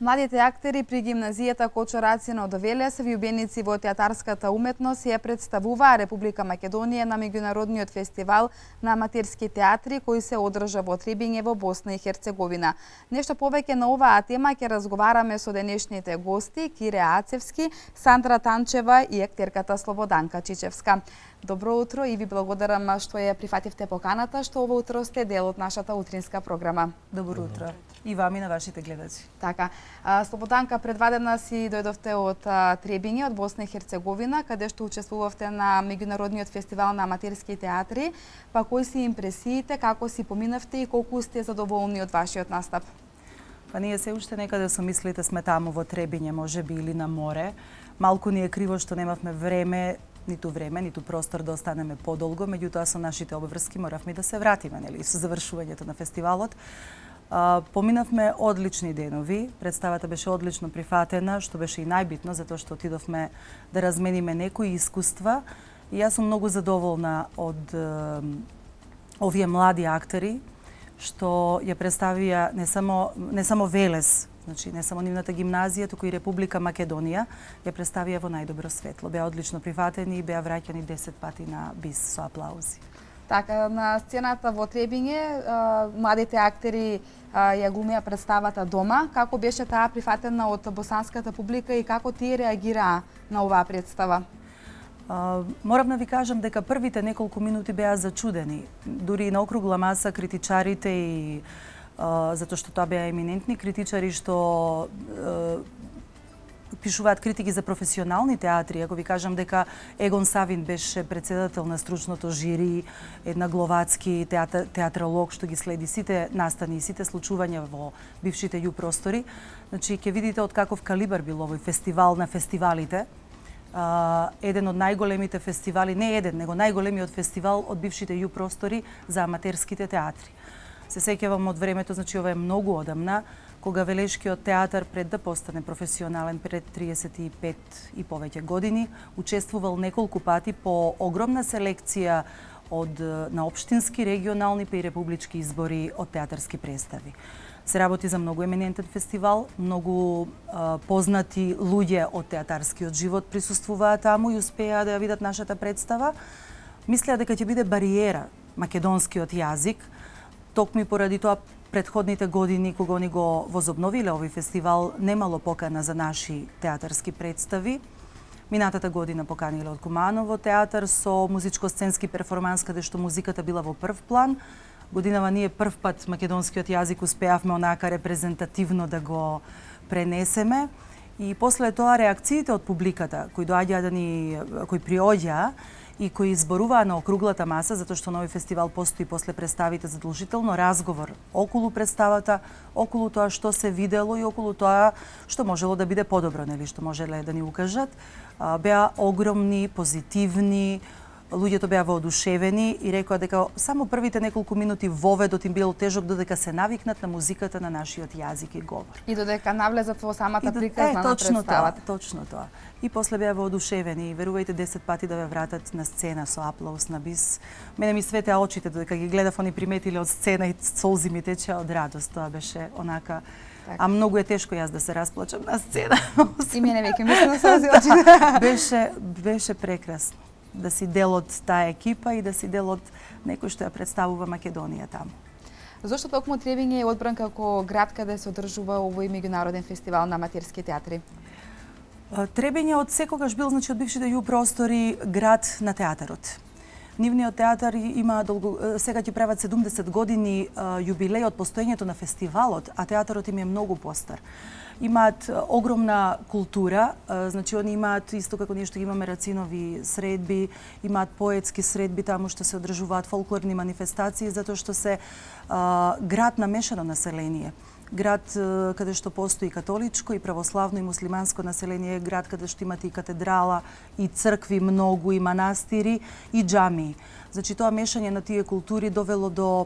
Младите актери при гимназијата Кочо Рацина од Овеле се вјубеници во театарската уметност и ја представуваа Република Македонија на меѓународниот фестивал на аматерски театри кој се одржа во Требиње во Босна и Херцеговина. Нешто повеќе на оваа тема ќе разговараме со денешните гости Кире Ацевски, Сандра Танчева и актерката Слободанка Чичевска. Добро утро и ви благодарам што ја прифативте поканата, што ово утро сте дел од нашата утринска програма. Добро утро. И вам и на вашите гледачи. Така. Слободанка, предвадена си дојдовте од Требиње, од Босна и Херцеговина, каде што учествувавте на меѓународниот фестивал на аматерски театри. Па кои си импресиите, како си поминавте и колку сте задоволни од вашиот настап? Па ние се уште некаде со мислите сме таму во Требиње, можеби или на море. Малку ни е криво што немавме ниту простор да останеме подолго, меѓутоа со нашите обврски моравме да се вратиме, нели, со завршувањето на фестивалот. Поминавме одлични денови, представата беше одлично прифатена, што беше и најбитно, затоа што отидовме да размениме некои искуства. И јас сум многу задоволна од овие млади актери, што ја представија не само Велес, значи не само нивната гимназија, туку и Република Македонија ја представија во најдобро светло. Беа одлично прифатени и беа враќани 10 пати на бис со аплаузи. Така, на сцената во Требиње, младите актери ја глумеа представата дома. Како беше таа прифатена од босанската публика и како тие реагираа на оваа представа? Морам да ви кажам дека првите неколку минути беа зачудени. Дури и на округла маса критичарите и затоа што тоа беа еминентни критичари што пишуваат критики за професионални театри. Ако ви кажам дека Егон Савин беше председател на стручното жири, една гловацки театролог што ги следи сите настани и сите случувања во бившите ју простори. Значи, ќе видите од каков калибар бил овој фестивал на фестивалите. Еден од најголемите фестивали, не еден, него најголемиот фестивал од бившите ју простори за аматерските театри. Се сеќавам од времето, значи ова е многу одамна, кога Велешкиот театар пред да постане професионален пред 35 и повеќе години, учествувал неколку пати по огромна селекција на општински, регионални па и републички избори од театарски представи. Се работи за многу еминентен фестивал, многу познати луѓе од театарскиот живот присуствуваат таму и успеа да ја видат нашата представа. Мислеа дека ќе биде бариера македонскиот јазик, токму и поради тоа предходните години кога они го возобновиле овој фестивал немало покана за наши театарски представи. Минатата година поканиле од Куманово театар со музичко-сценски перформанс каде што музиката била во прв план. Годинава ние прв пат македонскиот јазик успеавме онака репрезентативно да го пренесеме и после тоа реакциите од публиката кои приоѓаа и кои зборуваа на округлата маса, затоа што нови фестивал постои после представите задолжително разговор околу представата, околу тоа што се видело и околу тоа што можело да биде подобро, нели, што можеле да ни укажат. Беа огромни, позитивни, луѓето беа воодушевени и рекоа дека само првите неколку минути воведот им било тежок додека се навикнат на музиката на нашиот јазик и говор. И додека навлезат во самата приказна на представата. Точно тоа. И после беа воодушевени и верувајте 10 пати да ве вратат на сцена со аплауз на бис. Мене ми светеа очите додека ги гледав, они приметиле од сцена и солзи ми течеа од радост. Тоа беше онака. А многу е тешко јас да се расплачам на сцена. И мене веќе мислам солзи очите. Беше прекрасно да си дел од таа екипа и да си дел од некој што ја представува Македонија таму. Зошто токму Требиње е одбран како град каде се одржува овој меѓународен фестивал на аматерски театри? Требиње од секогаш бил, значи од бившите ју простори, град на театарот. Нивниот театар има сега ќе прават 70 години јубилеј од постоењето на фестивалот, а театарот им е многу постар. Имаат огромна култура, значи они имаат исто како ние што имаме Рацинови средби, имаат поетски средби таму што се одржуваат фолклорни манифестации, затоа што се град на мешано население. Град каде што постои католичко и православно и муслиманско население, град каде што имате и катедрала, и цркви многу, и манастири, и џамии. Значи тоа мешање на тие култури довело до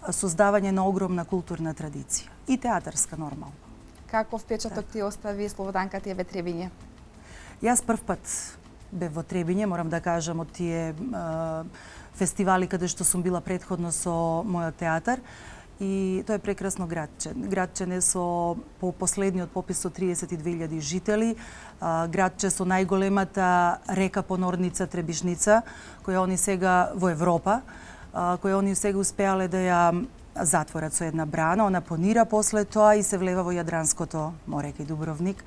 создавање на огромна културна традиција и театарска нормално. Каков впечаток ти остави Слободанка тие во Требиње? Јас прв пат бев во Требиње, морам да кажам, од тие фестивали каде што сум била претходно со мојот театар. и тоа е прекрасно градче. Градче не со по последниот попис со 32.000 жители, градче со најголемата река понорница Требишница, која они сега во Европа, која они сега успеале да ја затворат со една брана, она понира после тоа и се влева во Јадранското море кај Дубровник.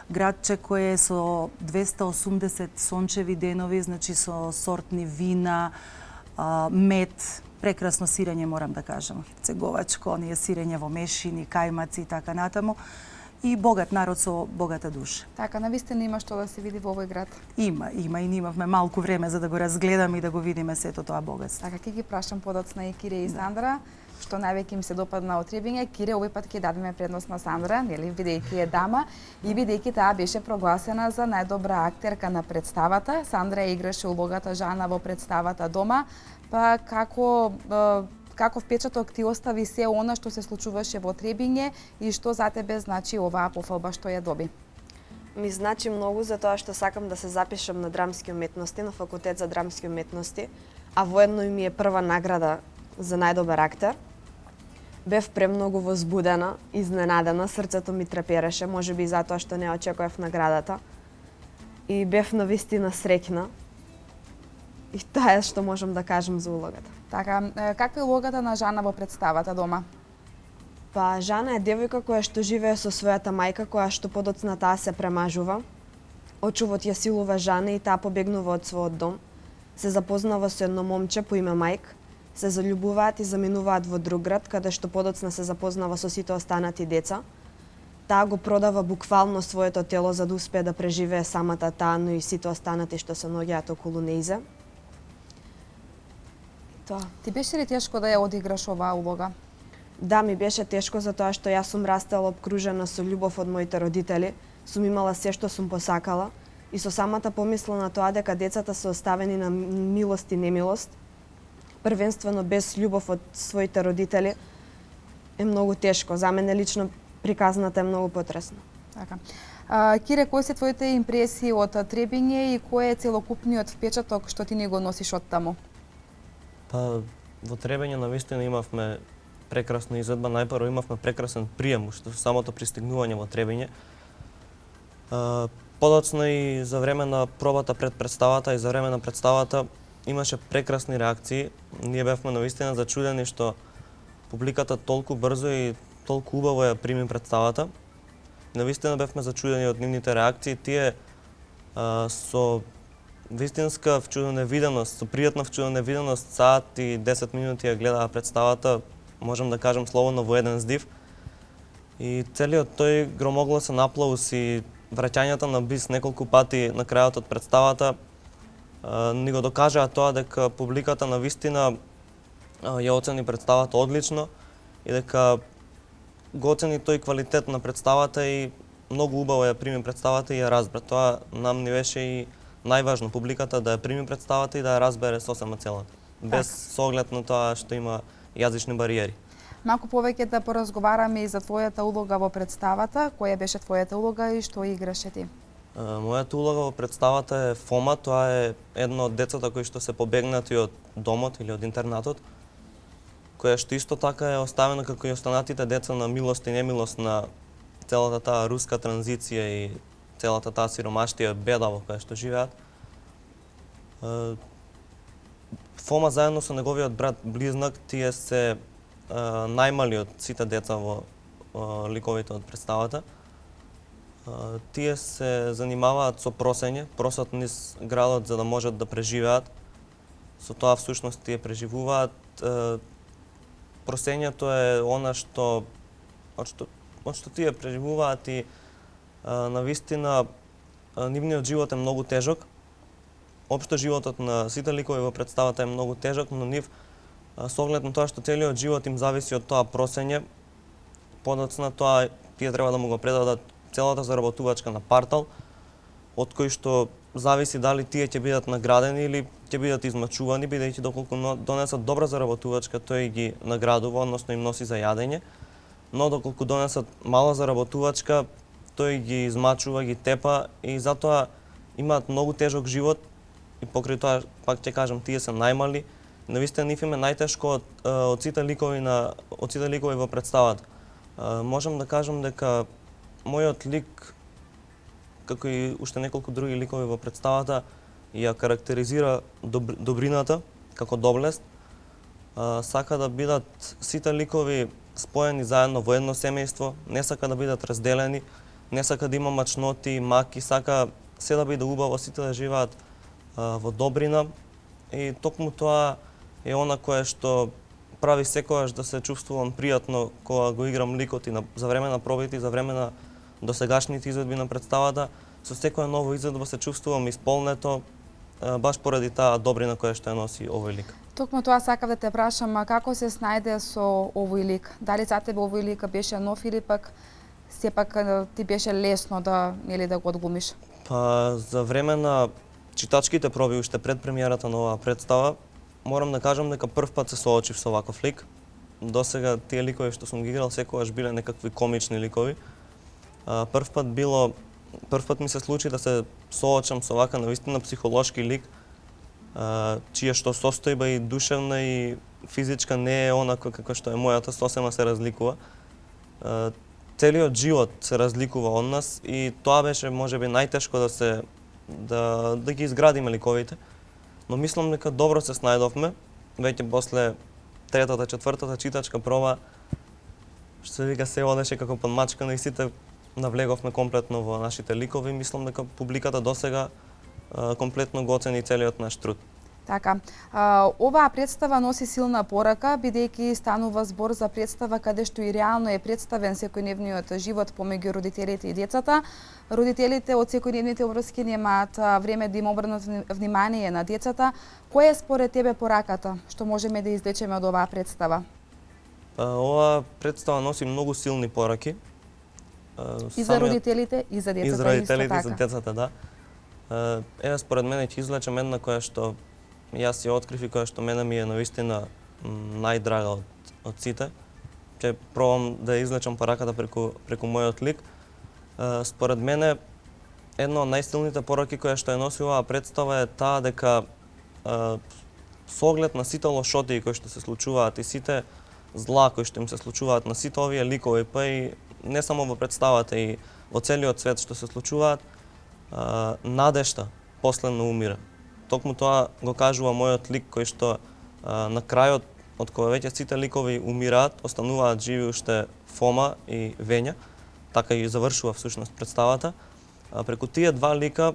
Градче кое е со 280 сончеви денови, значи со сортни вина, мед, прекрасно сирење, морам да кажам, цеговачко, оние сирење во мешини, кајмаци и така натаму. И богат народ со богата душа. Така, навистина има што да се види во овој град. Има и имавме малку време за да го разгледаме и да го видиме сето тоа богатство. Така, ќе ги прашам подоцна и Кире и Сандра, што највеќе им се допадна од Требиње. Кире, овој пат ќе дадеме предност на Сандра, нели, бидејќи е дама и бидејќи таа беше прогласена за најдобра актерка на представата. Сандра играше улогата Жана во представата Дома, па каков впечаток ти остави се она што се случуваше во Требиње и што за тебе значи оваа пофалба што ја доби? Ми значи многу за тоа што сакам да се запишам на драмски уметности, на факултет за драмски уметности, а воедно и ми е прва награда за најдобар актер. Бев премногу возбудена, изненадена, срцето ми трепереше, можеби и затоа што не очекував наградата. И бев навистина среќна. И тоа е што можам да кажам за улогата. Така, каква е улогата на Жана во представата Дома? Па Жана е девојка која што живее со својата мајка, која што подоцна таа се премажува. Очувот ја силува Жана и таа побегнува од својот дом. Се запознава со едно момче по име Мајк, се заљубуваат и заминуваат во друг град, каде што подоцна се запознава со сите останати деца. Таа го продава буквално своето тело за да успее да преживее самата таа, но и сите останати што се наоѓаат околу нејзе. Тоа. Ти беше ли тешко да ја одиграш оваа улога? Да, ми беше тешко затоа што јас сум растела обкружена со љубов од моите родители, сум имала се што сум посакала и со самата помисла на тоа дека децата се оставени на милост и немилост, првенствено без љубов од своите родители, е многу тешко. За мене лично приказната е многу потресна. Така. Кире, кои се твоите импресии од Требиње и кој е целокупниот впечаток што ти не го носиш од таму? Па, во Требиње навистина имавме прекрасна изvedба. Најпрво имавме прекрасен прием, што самото пристигнување во Требиње. Подоцна и за време на пробата пред представата и за време на представата имаше прекрасни реакции. Ние бевме навистина зачудени што публиката толку брзо и толку убаво ја прими представата. Навистина бевме зачудени од нивните реакции. Тие со вистинска вчудоневиденост, со пријатна вчудоневиденост, саат и 10 минути ја гледаа представата, можам да кажам слободно во еден здив. И целиот тој громогласен аплауз и враќањата на бис неколку пати на крајот од представата ни го докажаа тоа дека публиката навистина ја оцени представата одлично и дека го оцени тој квалитет на представата и многу убаво ја прими представата и ја разбра. Тоа нам ни беше и најважно, публиката да ја прими представата и да ја разбере сосема целата, без соглед на тоа што има јазични бариери. Малку повеќе да поразговараме и за твојата улога во представата. Која беше твојата улога и што играше ти? Мојата улога во представата е Фома. Тоа е едно од децата кои што се побегнати од домот или од интернатот, која што исто така е оставена како и останатите деца на милост и немилост на целата таа руска транзиција и целата таа сиромаштија и беда во која што живеат. Фома заедно со неговиот брат близнак, тие се најмали од сите деца во ликовите од представата. Тие се занимаваат со просење, просат низ градот за да можат да преживеат. Со тоа всушност тие преживуваат. Просењето е она што тие преживуваат и навистина нивниот живот е многу тежок. Општо животот на сите ликови во представата е многу тежок, но нив со оглед на тоа што целиот живот им зависи од тоа просење, подоцна тоа тие треба да му го предадат целата заработувачка на партал, од кој што зависи дали тие ќе бидат наградени или ќе бидат измачувани, бидејќи доколку донесат добра заработувачка, тој ги наградува, односно им носи за јадење, но доколку донесат мала заработувачка, тој ги измачува, ги тепа и затоа имаат многу тежок живот и покрај тоа, пак ќе кажам, тие се најмали Навистина нив им е најтешко од сите ликови во представата. Можам да кажам дека мојот лик, како и уште неколку други ликови во представата, ја карактеризира добрината како доблест. Сака да бидат сите ликови споени заедно во едно семејство, не сака да бидат разделени, не сака да има мачноти, маки, сака се да биде убаво, сите да живеат во добрина. И токму тоа е она кое што прави секогаш да се чувствувам пријатно кога го играм ликот и за време на пробите, за време на досегашните изvedби на представата. Со секоја нова изvedба се чувствувам исполнето, баш поради таа добрина која што ја носи овој лик. Токму тоа сакав да те прашам, како се снајде со овој лик? Дали за тебе овој лик беше нов или пак сепак ти беше лесно да го одглумиш? Па за време на читачките проби уште пред премиерата на оваа представа, морам да кажам дека прв пат се соочив со ваков лик. Досега тие ликови што сум ги играл секогаш биле некакви комични ликови. Прв пат ми се случи да се соочам со вака навистина психолошки лик, чија што состојба и душевна и физичка не е онака како што е мојата, сосема се разликува. Целиот живот се разликува од нас и тоа беше можеби најтешко да ги изградиме ликовите. Но мислам дека добро се снајдовме, веќе после третата, четвртата читачка проба, што се вика се одеше како подмачкано и сите навлеговме комплетно во нашите ликови. Мислам дека публиката досега комплетно го оцени целиот наш труд. Така, оваа представа носи силна порака, бидејќи станува збор за представа каде што и реално е представен секојдневниот живот помеѓу родителите и децата. Родителите од секојдневните обврски немаат време да им обрнат внимание на децата. Која е според тебе пораката што можеме да извлечеме од оваа представа? Оваа представа носи многу силни пораки. И за родителите, и за децата, и за родителите, и за така. децата, да. Еве според мене ќе извлечам една која што јас ја открив и која што мене ми е навистина најдрага од сите. Ќе пробам да извлечам пораката преку мојот лик. Според мене една од најсилните пораки која што ја носи оваа представа е таа дека со оглед на сите лошоти кои што се случуваат и сите зла кои што им се случуваат на сите овие ликови, па и не само во представата и во целиот свет што се случуваат, надежта последно умира. Токму тоа го кажува мојот лик кој што на крајот, од кога веќе сите ликови умираат, остануваат живи уште Фома и Вења, така и завршува всушност представата. Преку тие два лика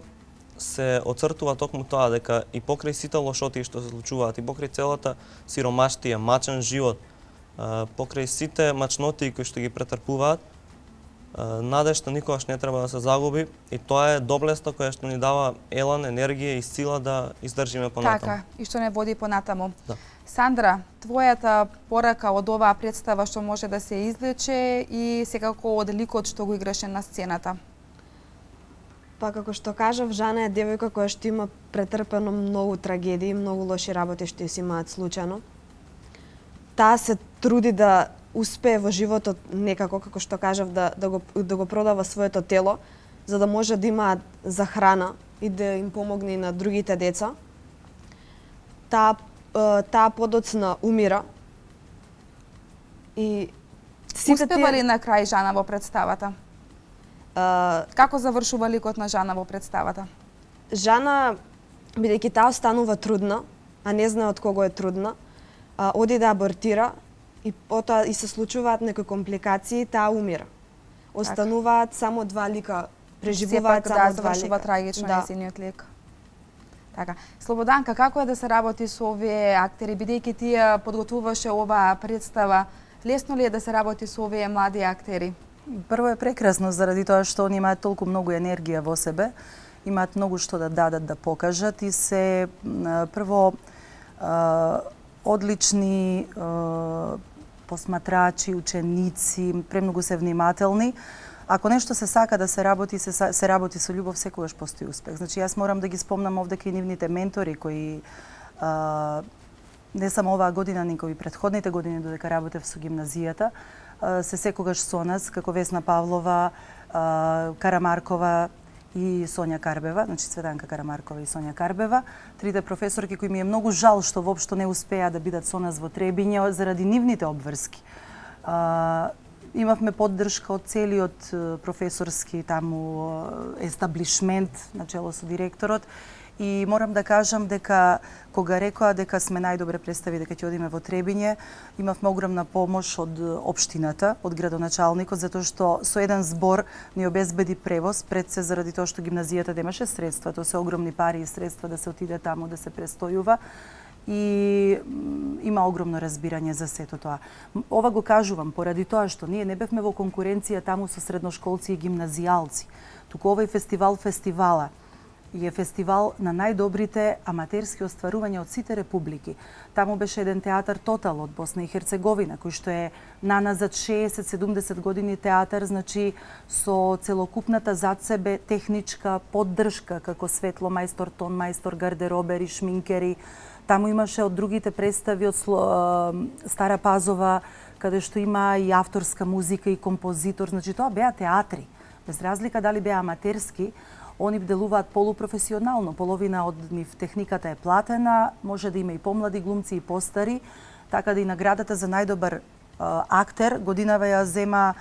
се оцртува токму тоа дека и покрај сите лошоти што се случуваат, и покрај целата сиромаштија, мачен живот, покрај сите мачноти кои што ги претрпуваат, надежта никогаш не треба да се загуби и тоа е доблеста која што ни дава елан, енергија и сила да издржиме понатаму. Така, и што не води понатаму. Да. Сандра, твојата порака од оваа представа што може да се извлече и секако од ликот што го играше на сцената? Па како што кажав, Жана е девојка која што има претрпено многу трагедии, многу лоши работи што ја си имаат случајно. Таа се труди да успее во животот некако, како што кажав, да го продава своето тело, за да може да имаат за храна и да им помогне и на другите деца. Таа подоцна умира. И Успева ли на крај Жана во представата? Како завршува ликот на Жана во представата? Жана, бидејќи таа останува трудна, а не знае од кого е трудна, оди да абортира и потоа и се случуваат некои компликации, таа умира. Остануваат само два лика, преживуваат само два лика. Завршува трагично нејзиниот лик. Така. Слободанка, како е да се работи со овие актери, бидејќи ти ја подготвуваше оваа представа? Лесно ли е да се работи со овие млади актери? Прво е прекрасно заради тоа што они имаат толку многу енергија во себе, имаат многу што да дадат, да покажат и се прво одлични посматрачи, ученици, премногу се внимателни. Ако нешто се сака да се работи, се работи со љубов, секогаш постои успех. Значи, јас морам да ги спомнам овде кај нивните ментори кои не само оваа година, никои претходните години додека работев со гимназијата, се секогаш со нас, како Весна Павлова, Карамаркова и Сонја Карбева, значи Цветанка Карамаркова и Сонја Карбева, трите професорки кои ми е многу жал што воопшто не успеа да бидат со нас во Требиње заради нивните обврски. Имавме поддршка од целиот професорски таму естаблишмент начело со директорот и морам да кажам дека кога рекоа дека сме најдобре представи дека ќе одиме во Требиње, имавме огромна помош од општината, од градоначалникот, затоа што со еден збор ни обезбеди превоз, пред се заради тоа што гимназијата немаше средства, тоа се огромни пари и средства да се отиде таму да се престојува и има огромно разбирање за сето тоа. Ова го кажувам поради тоа што ние не бевме во конкуренција таму со средношколци и гимназијалци, туку овој фестивала е фестивал на најдобрите аматерски остварувања од сите републики. Таму беше еден театар Тотал од Босна и Херцеговина, кој што е наназад 60-70 години театар, значи со целокупната зад себе техничка поддршка, како светло мајстор, тон мајстор, гардеробери, шминкери. Таму имаше од другите представи од Стара Пазова, каде што има и авторска музика и композитор, значи тоа беа театри. Без разлика дали беа аматерски, они делуваат полупрофесионално, половина од нив техниката е платена, може да има и помлади глумци и постари, така да и наградата за најдобар актер годинава ја зема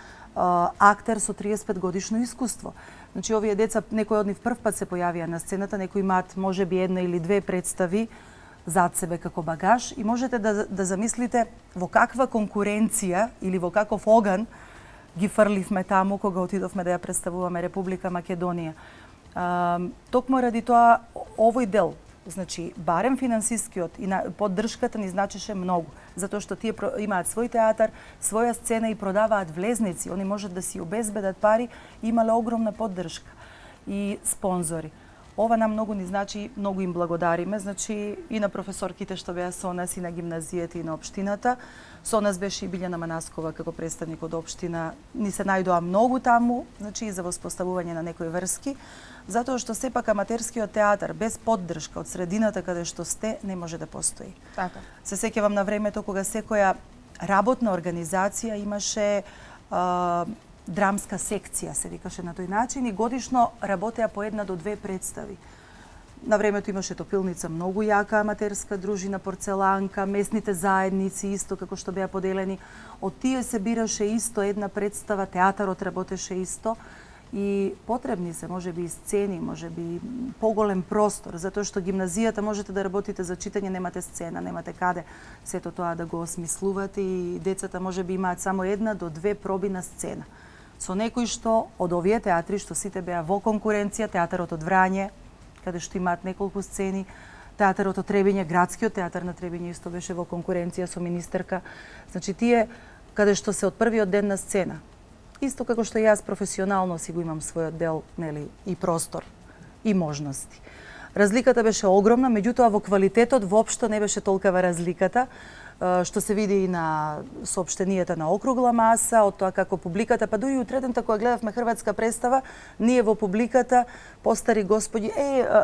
актер со 35 годишно искуство. Значи овие деца, некои од нив прв пат се појавија на сцената, некои имаат можеби една или две представи зад себе како багаж и можете да замислите во каква конкуренција или во каков оган ги фрливме таму кога отидовме да ја представуваме Република Македонија. Токму ради тоа овој дел, значи барем финансискиот и поддршката ни значеше многу, затоа што тие имаат свој театар, своја сцена и продаваат влезници, они можат да си обезбедат пари, имале огромна поддршка и спонзори. Ова нам многу ни значи, многу им благодариме, значи и на професорките што беа со нас и на гимназијата и на општината. Со нас беше и Билјана Манаскова како представник од општина. Ни се најдоа многу таму, значи и за воспоставување на некои врски, затоа што сепак аматерскиот театар без поддршка од средината каде што сте не може да постои. Така. Се сеќавам на времето кога секоја работна организација имаше драмска секција, се викаше на тој начин, и годишно работеа по една до две представи. На времето имаше Топилница, многу јака аматерска дружина, Порцеланка, местните заедници, исто како што беа поделени. Од тие се бираше исто една представа, театарот работеше исто и потребни се, можеби и сцени, можеби поголем простор, затоа што гимназијата можете да работите за читање, немате сцена, немате каде сето тоа да го осмислувате и децата можеби имаат само една до две проби на сцена. Со некои што од овие театри што сите беа во конкуренција, театарот од Врање, каде што имаат неколку сцени, театарот од Требиње, градскиот театар на Требиње исто беше во конкуренција со министерка. Значи тие каде што се од првиот ден на сцена. Исто како што јас професионално си го имам својот дел, нели, и простор и можности. Разликата беше огромна, меѓутоа во квалитетот воопшто не беше толкова разликата, што се види и на соопштенијата на округла маса, од тоа како публиката, па дури утредента кога гледавме хрватска представа, ние во публиката, постари господи,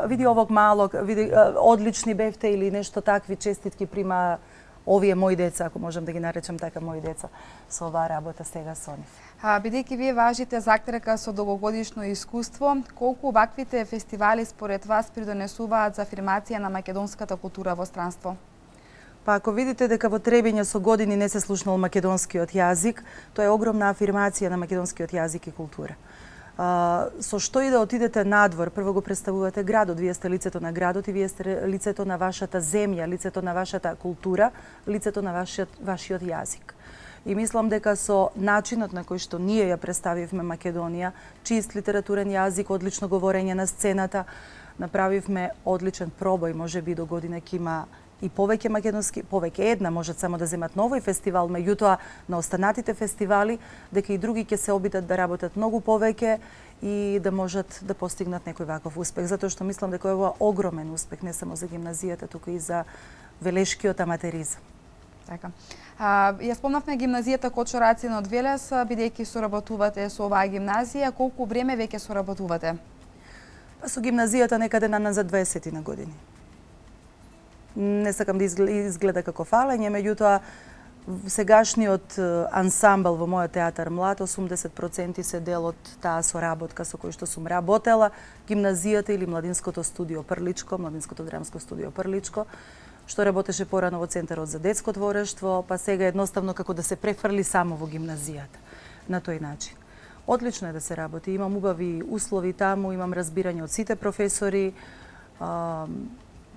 види овог малог, види одлични бевте или нешто такви честитки прима овие мои деца, ако можам да ги наречам така мои деца, со оваа работа сега со нив. Бидејќи вие важите за актерка со долгогодишно искуство, колку ваквите фестивали според вас придонесуваат за афирмација на македонската култура во странство? Па ако видите дека во Требиње со години не се слушнал македонскиот јазик, тоа е огромна афирмација на македонскиот јазик и култура. Со што и да отидете надвор, прво го представувате градот, вие сте лицето на градот и вие сте лицето на вашата земја, лицето на вашата култура, лицето на вашиот јазик. И мислам дека со начинот на кој што ние ја представивме Македонија, чист литературен јазик, одлично говорење на сцената, направивме одличен пробој, можеби до година ќе има и повеќе македонски, повеќе една можат само да земат новој фестивал, меѓутоа на останатите фестивали, дека и други ќе се обидат да работат многу повеќе и да можат да постигнат некој ваков успех. Затоа што мислам дека ова огромен успех не само за гимназијата, туку и за велешкиот аматеризам. Така. Ја спомнавме гимназијата Кочо Рацин од Велес, бидејќи соработувате со оваа гимназија, колку време веќе соработувате? Со гимназијата некаде на за 20 на години. Не сакам да изгледа како фалење, меѓутоа Сегашниот ансамбл во мојот театар Млад, 80% се дел од таа соработка со кој што сум работела, гимназијата или Младинското студио Прличко, Младинското драмско студио Прличко, што работеше порано во Центарот за детско творештво, па сега едноставно како да се префрли само во гимназијата на тој начин. Одлично е да се работи, имам убави услови таму, имам разбирање од сите професори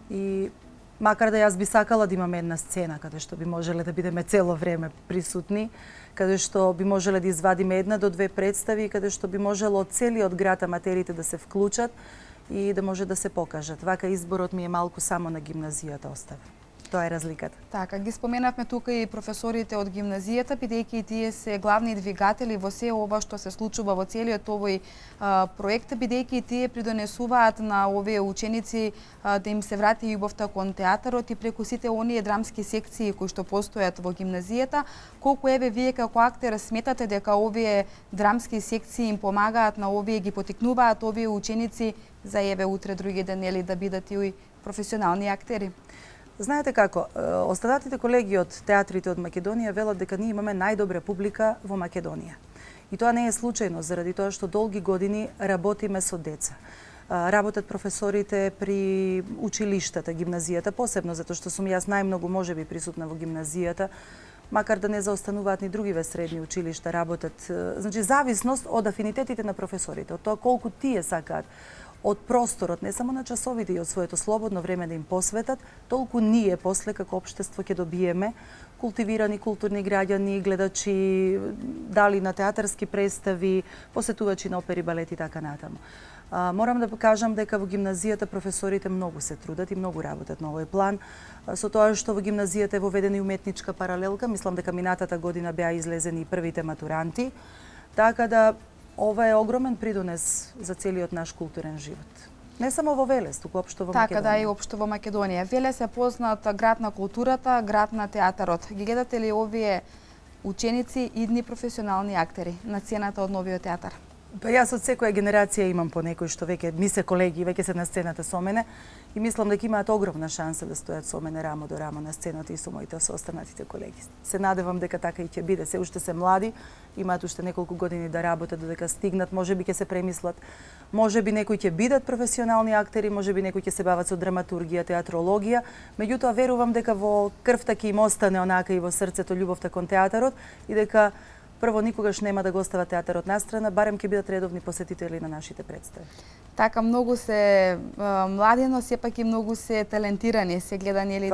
и макар да јас би сакала да имаме една сцена каде што би можеле да бидеме цело време присутни, каде што би можеле да извадиме една до две представи, каде што би можело од целиот град аматерите да се вклучат и да може да се покажат. Вака изборот ми е малку само на гимназијата остави. Тоа е разликата. Така, ги споменавме тука и професорите од гимназијата, бидејќи тие се главни двигатели во се ова што се случува во целиот овој проект, бидејќи тие придонесуваат на овие ученици да им се врати љубовта кон театарот и преку сите оние драмски секции кои што постојат во гимназијата, колку еве вие како актер сметате дека овие драмски секции им помагаат на овие, ги поттикнуваат овие ученици за еве утре други ден нели да бидат и професионални актери? Знаете како, останатите колеги од театрите од Македонија велат дека ние имаме најдобра публика во Македонија. И тоа не е случајно, заради тоа што долги години работиме со деца. Работат професорите при училиштата, гимназијата, посебно затоа што сум јас најмногу можеби присутна во гимназијата, макар да не заостануваат ни другиве средни училишта, работат. Значи, зависност од афинитетите на професорите, од тоа колку тие сакаат од просторот, не само на часовите и од своето слободно време да им посветат, толку ние после како општество ќе добиеме култивирани културни граѓани, гледачи, дали на театарски представи, посетувачи на опери, балет и така натаму. Морам да покажам дека во гимназијата професорите многу се трудат и многу работат на овој план. Со тоа што во гимназијата е воведена и уметничка паралелка, мислам дека минатата година беа излезени и првите матуранти, така да ова е огромен придонес за целиот наш културен живот. Не само во Велес, туку општо во Македонија. Така да, и општо во Македонија. Велес е познат град на културата, град на театарот. Ги гледате ли овие ученици идни професионални актери на сцената од новиот театар? Па јас од секоја генерација имам по некој што веќе ми се колеги, веќе се на сцената со мене и мислам дека имаат огромна шанса да стојат со мене рамо до рамо на сцената и со моите соостанатите колеги. Се надевам дека така и ќе биде. Се уште се млади, имаат уште неколку години да работат додека стигнат, можеби ќе се премислат. Можеби некои ќе бидат професионални актери, можеби некои ќе се бават со драматургија, театрологија, меѓутоа верувам дека во крвта ќе им остане онака и во срцето љубовта кон театарот и дека прво никогаш нема да го остават театарот настрана, барем ќе бидат редовни посетители на нашите представи. Така, многу се млади, но сепак и многу се талентирани. Се гледа нели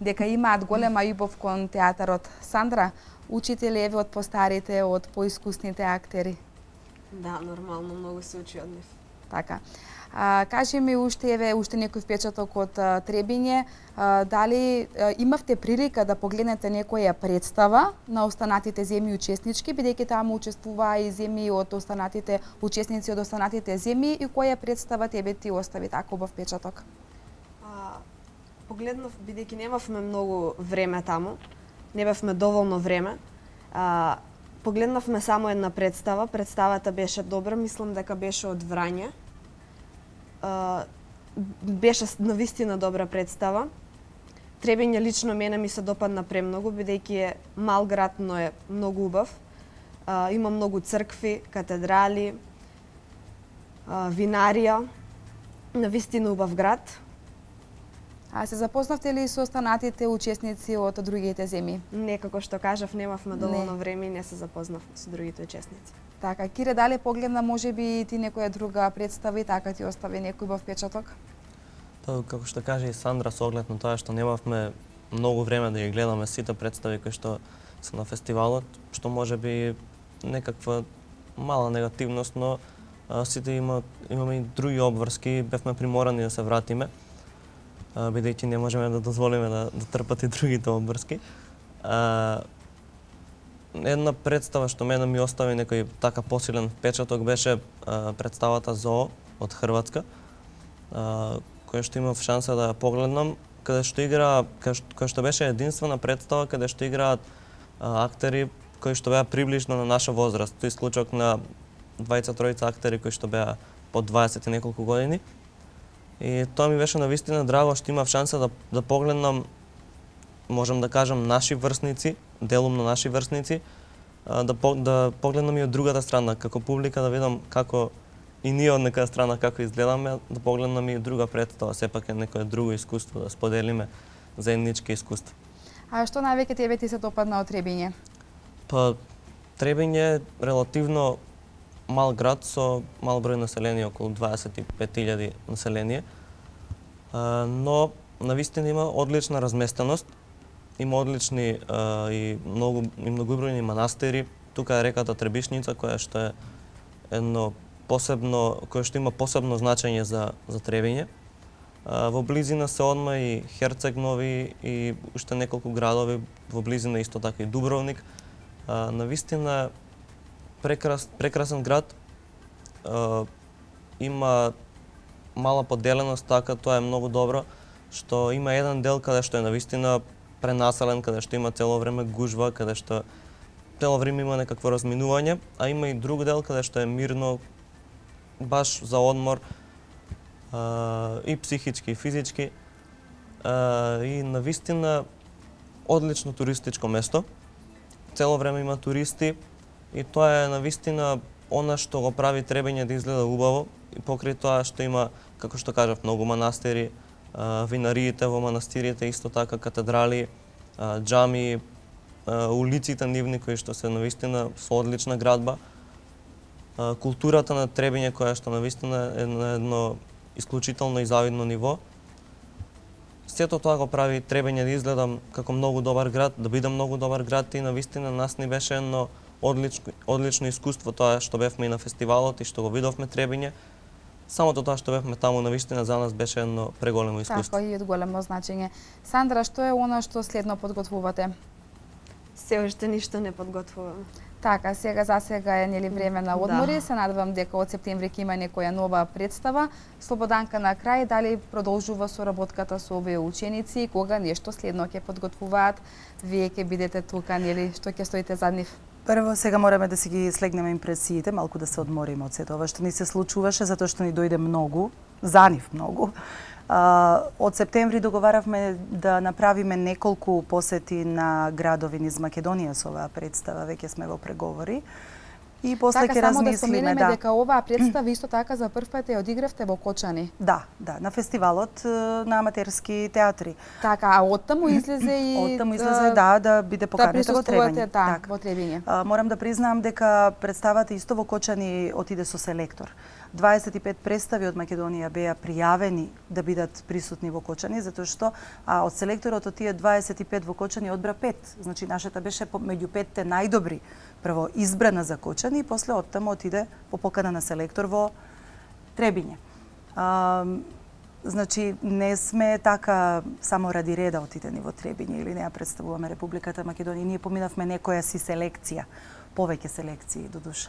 дека имаат голема љубов кон театарот. Сандра, учите ли еве од постарите, од поискусните актери? Да, нормално, многу се учи од нив. Така. Кажи ми уште некој впечаток од Требиње. Дали имавте прилика да погледнете некоја представа на останатите земји учеснички, бидејќи таму учествуваа и земји од останатите учесници од останатите земји, и која представа тебе ти остави таков впечаток? Погледнав, бидејќи немавме многу време таму, не бевме доволно време. Погледнавме само една представа. Представата беше добра, мислам дека беше од Врање. Беше навистина добра представа. Требиње лично мене ми се допадна премногу, бидејќи е мал град, но е многу убав. Има многу цркви, катедрали, винарија. Навистина убав град. А се запознавте ли со останатите учесници од другите земји? Не, како што кажав, немавме доволно време и не се запознав со другите учесници. Така, Кире, дали погледна можеби ти некоја друга представа и така ти остави некој впечаток? Тоа, како што каже и Сандра, со оглед на тоа што немавме многу време да ги гледаме сите представи кои што се на фестивалот, што можеби некаква мала негативност, но сите имаме и други обврски, бевме приморани да се вратиме, бидејќи не можеме да дозволиме да трпат и другите обврски. Една представа што мене ми остави некој така посилен впечаток беше представата Зоо од Хрватска, која што имав шанса да ја погледнам, каде што беше единствена представа каде што играат актери кои што беа приближно на наша возраст. Тој случок на двајца-тројца актери кои што беа по 20 и неколку години. И тоа ми беше навистина драго што имав шанса да погледнам, можам да кажам, наши врсници делум на наши врсници, да погледнам и од другата страна, како публика да видам како и ние од некоја страна како изгледаме, да погледнам и друга представа, сепак е некое друго искуство, да споделиме заеднички искуства. А што највеќе тебе ти се допадна од Требиње? Па, Требиње е релативно мал град со мал број население, околу 25.000 население, но навистина има одлична разместеност, има одлични и многобројни манастири. Тука е реката Требишница, која што е која што има посебно значење за Требиње. Во близина се одма и Херцег Нови и уште неколку градови, во близина исто така и Дубровник. Навистина прекрасен град, има мала поделеност, така тоа е многу добро, што има еден дел каде што е навистина пренаселен, каде што има цело време гужва, каде што цело време има некакво разминување, а има и друг дел каде што е мирно, баш за одмор, и психички и физички, и навистина одлично туристичко место. Цело време има туристи и тоа е навистина она што го прави Требиње да изгледа убаво, и покрај тоа што има, како што кажав, многу манастири, винариите во манастирите, исто така катедрали, џами, улиците нивни кои што се навистина со одлична градба. Културата на Требиње која што навистина е на едно исклучително и завидно ниво. Сето тоа го прави Требиње да изгледа како многу добар град, да биде многу добар град, и навистина нас ни беше едно одлично искуство тоа што бевме и на фестивалот и што го видовме Требиње. Самото тоа што бевме таму навистина за нас беше едно преголемо искуство. Така, и од големо значење. Сандра, што е она што следно подготвувате? Се уште ништо не подготвуваме. Така, сега е нели време на одмори, се надевам дека од септември ќе има некоја нова представа. Слободанка, на крај, дали продолжува соработката со овие ученици, кога нешто следно ќе подготвуваат, вие ќе бидете тука, нели, што ќе стоите зад нив? Прво, сега мораме да си ги слегнеме импресиите, малку да се одмориме од сето ова што ни се случуваше, затоа што ни дојде многу, за нив многу. Од септември договаравме да направиме неколку посети на градови низ Македонија со оваа представа, веќе сме во преговори. И после ќе размислиме, да споменеме дека оваа представа исто така за прв пат ја одигравте во Кочани. Да, на фестивалот на аматерски театри. Така, а оттаму излезе и оттаму излезе да биде поканата во Требиње. Да, во Требиње. Морам да признам дека представата исто во Кочани отиде со селектор. 25 представи од Македонија беа пријавени да бидат присутни во Кочани, затоа што од селекторот од тие 25 во Кочани одбра 5. Значи нашата беше меѓу 5-те најдобри прво избрана за Кочани и после оттаму отиде по покана на селектор во Требиње. Значи не сме така само ради реда отидени во Требиње или не ја представуваме Републиката Македонија, ние поминавме некоја си селекција, повеќе селекции до душа.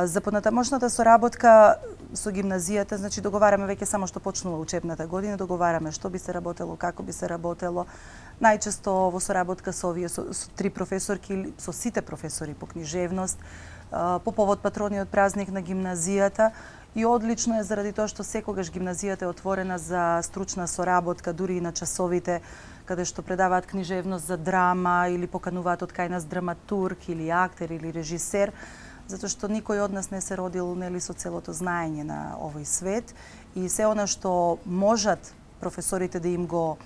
За понатамошната соработка со гимназијата, значи договараме веќе само што почнува учебната година, договараме што би се работело, како би се работело. Најчесто во соработка со овие со три професорки или со сите професори по книжевност, по повод патрониот празник на гимназијата, и одлично е заради тоа што секогаш гимназијата е отворена за стручна соработка, дури и на часовите каде што предаваат книжевност за драма или покануваат од кај нас драматург или актер или режисер, затоа што никој од нас не се родил нели со целото знаење на овој свет, и се она што можат професорите да им го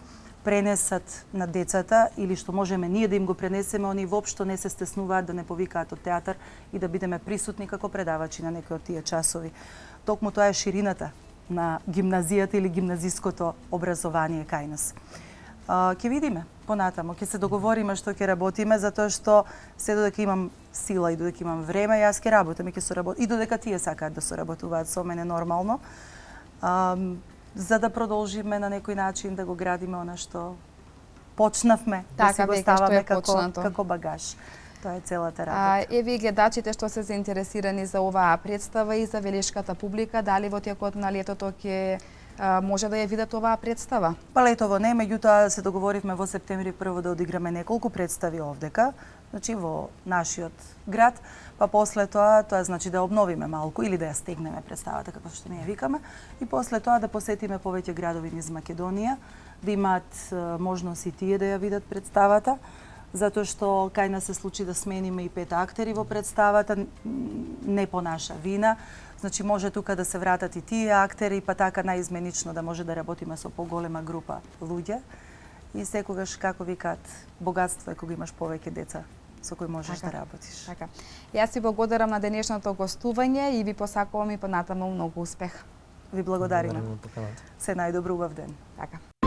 пренесат на децата или што можеме ние да им го пренесеме, они воопшто не се стеснуваат да не повикаат од театар и да бидеме присутни како предавачи на некои од тие часови. Токму тоа е ширината на гимназијата или гимназиското образование кај нас. Ќе видиме понатамо, ќе се договориме што ќе работиме, затоа што се додека имам сила и додека имам време, јас ќе работам и ќе соработам, и додека тие сакаат да соработуваат со мене нормално, за да продолжиме на некој начин да го градиме она што почнавме, да си го ставаме како багаж. Тоа е целата работа. Еве гледачите што се заинтересирани за оваа представа и за велешката публика, дали во текот на летото ќе може да ја видат оваа представа? Па летово не, меѓутоа се договоривме во септември прво да одиграме неколку представи овдека, значи во нашиот град, па после тоа значи да обновиме малку или да ја стегнеме представата како што ние викаме, и после тоа да посетиме повеќе градови низ Македонија, да имаат можност и тие да ја видат представата. затоа што кај нас се случи да смениме и 5 актери во представата, не по наша вина. Значи може тука да се вратат и тие актери, па така наизменично да може да работиме со поголема група луѓе. И секогаш, како викаат, богатство е кога имаш повеќе деца со кои можеш да работиш. Така. Јас ви благодарам на денешното гостување и ви посакувам и понатаму многу успех. Ви благодариме. Благодариме на поканата. Се најдобро, убав ден. Така.